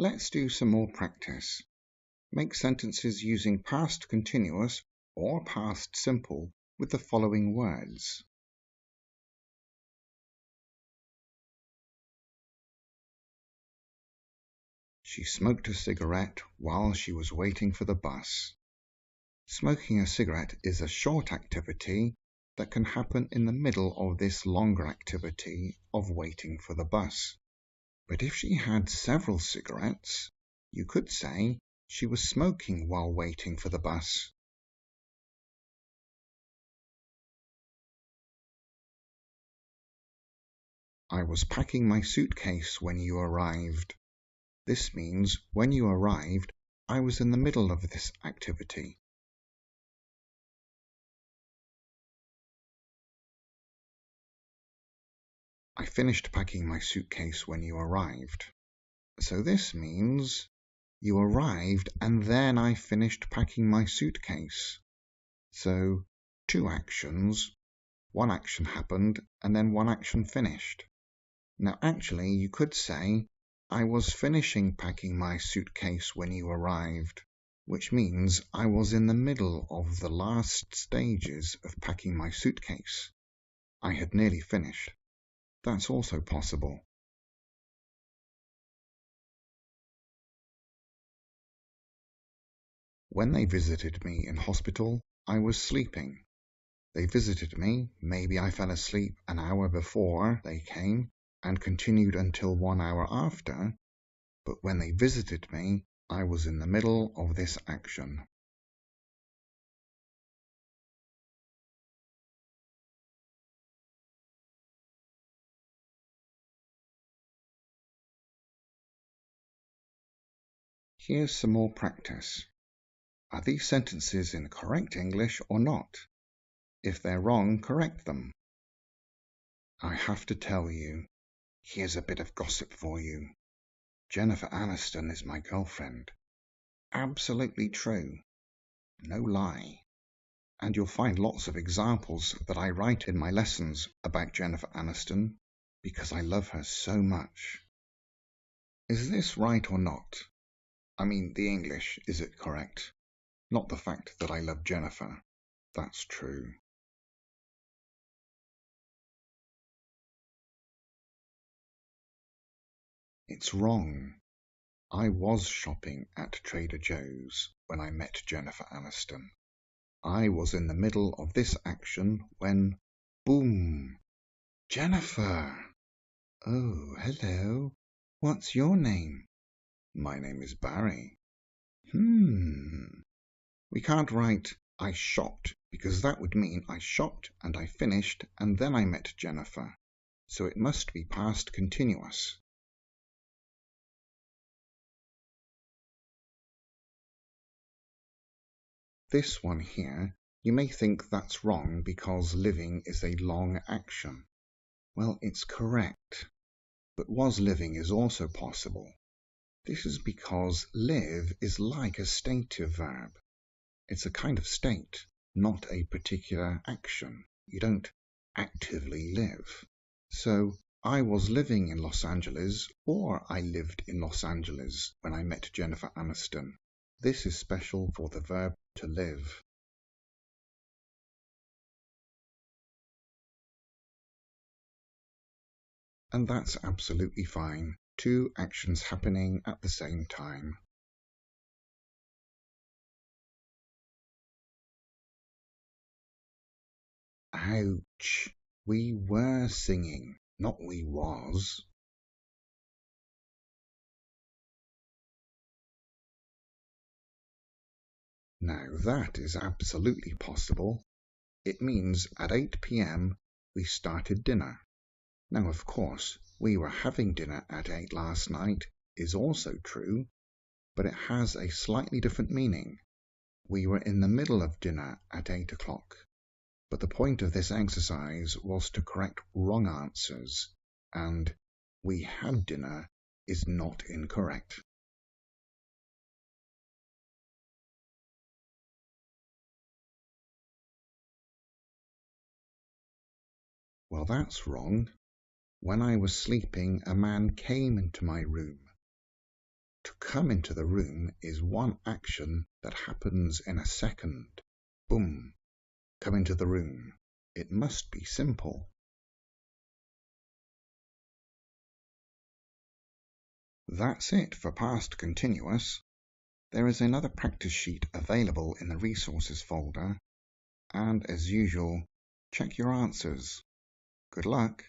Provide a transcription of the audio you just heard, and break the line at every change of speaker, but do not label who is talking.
Let's do some more practice. Make sentences using past continuous or past simple with the following words. She smoked a cigarette while she was waiting for the bus. Smoking a cigarette is a short activity that can happen in the middle of this longer activity of waiting for the bus. But if she had several cigarettes, you could say she was smoking while waiting for the bus. I was packing my suitcase when you arrived. This means when you arrived, I was in the middle of this activity. I finished packing my suitcase when you arrived. So this means you arrived and then I finished packing my suitcase. So two actions, one action happened and then one action finished. Now actually you could say, I was finishing packing my suitcase when you arrived, which means I was in the middle of the last stages of packing my suitcase. I had nearly finished. That's also possible. When they visited me in hospital, I was sleeping. They visited me, maybe I fell asleep an hour before they came and continued until 1 hour after, but when they visited me, I was in the middle of this action. Here's some more practice. Are these sentences in correct English or not? If they're wrong, correct them. I have to tell you, here's a bit of gossip for you. Jennifer Aniston is my girlfriend. Absolutely true. No lie. And you'll find lots of examples that I write in my lessons about Jennifer Aniston because I love her so much. Is this right or not? I mean, the English, is it correct? Not the fact that I love Jennifer. That's true. It's wrong. I was shopping at Trader Joe's when I met Jennifer Aniston. I was in the middle of this action when, boom! Jennifer! Oh, hello. What's your name? My name is Barry. We can't write I shopped because that would mean I shopped and I finished and then I met Jennifer. So it must be past continuous. This one here, you may think that's wrong because living is a long action. Well, it's correct. But was living is also possible. This is because live is like a stative verb. It's a kind of state, not a particular action. You don't actively live. So, I was living in Los Angeles, or I lived in Los Angeles when I met Jennifer Aniston. This is special for the verb to live. And that's absolutely fine. Two actions happening at the same time. Ouch! We were singing, not we was. Now that is absolutely possible. It means at 8 p.m. we started dinner. Now, of course, we were having dinner at 8 last night is also true, but it has a slightly different meaning. We were in the middle of dinner at 8 o'clock. But the point of this exercise was to correct wrong answers, and we had dinner is not incorrect. Well, that's wrong. When I was sleeping, a man came into my room. To come into the room is one action that happens in a second. Boom. Come into the room. It must be simple. That's it for past continuous. There is another practice sheet available in the resources folder, and as usual, check your answers. Good luck!